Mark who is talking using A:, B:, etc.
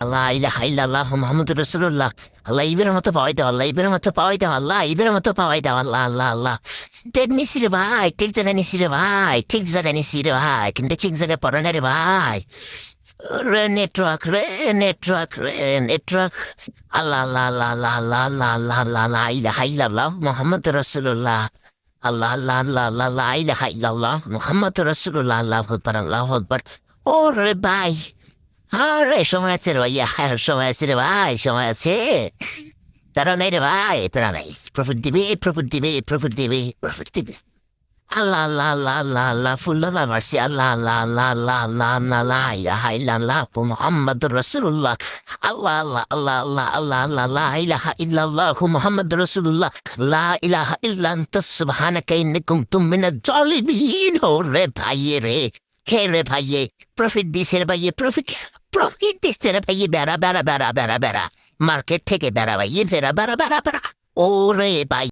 A: আল্লাহ ইলাহা ইল্লাল্লাহ মুহাম্মাদুর রাসূলুল্লাহ। আল্লাহ ইবের মতো পাওয়াই দাও, আল্লাহ ইবের মতো পাওয়াই দাও, আল্লাহ ইবের মতো পাওয়াই দাও, আল্লাহ আল্লাহ আল্লাহ। টেক নিছি রে ভাই, ঠিক জায়গায় নিছি রে ভাই, ঠিক জায়গায় নিছি রে ভাই, কিন্তু ঠিক জায়গায় পড়ে না রে ভাই। রে নেটওয়ার্ক রে, নেটওয়ার্ক রে, নেটওয়ার্ক। আল্লাহ আল্লাহ আল্লাহ আল্লাহ আল্লাহ আল্লাহ আল্লাহ আল্লাহ লা ইলাহা ইল্লাল্লাহ মুহাম্মাদুর রাসূলুল্লাহ। আল্লাহ আল্লাহ আল্লাহ আল্লাহ লা ইলাহা ইল্লাল্লাহ মুহাম্মাদুর রাসূলুল্লাহ। আল্লাহু আকবার, আল্লাহু আকবার। ওরে ভাই, আরে সময় আছে রে ভাইয়া, সময় আছে রে ভাই, সময় আছে। তারা নাই রে ভাই, তারা নাই। প্রফিট দিবে, প্রফিট দিবে, প্রফিট দিবে, প্রফিট দিবে। আল্লাহ আল্লাহ আল্লাহ আল্লাহ আল্লাহ ফুল্লাহ মারছি, আল্লাহ আল্লাহ আল্লাহ আল্লাহ আল্লাহ আল্লাহ লা ইলাহা ইল্লাল্লাহ মুহাম্মাদুর রাসূলুল্লাহ। আল্লাহ আল্লাহ আল্লাহ আল্লাহ আল্লাহ আল্লাহ লা ইলাহা ইল্লাল্লাহ মুহাম্মাদুর রাসূলুল্লাহ। লা ইলাহা ইল্লা আনতা সুবহানাকা ইন্নী কুনতু মিনাজ জালিমিন। ওরে ভাইয়ে রে, হে রে ভাইয়ে, প্রফিট দিছে রে ভাইয়ে, প্রফিট, প্রফিট দিচ্ছে রে ভাইয়ে। বেড়া বেড়া বেড়া বেড়া বেড়া, মার্কেট থেকে বেড়া ভাইয়ে, বেড়া বেড়া বেড়া বেড়া। ওরে ভাই।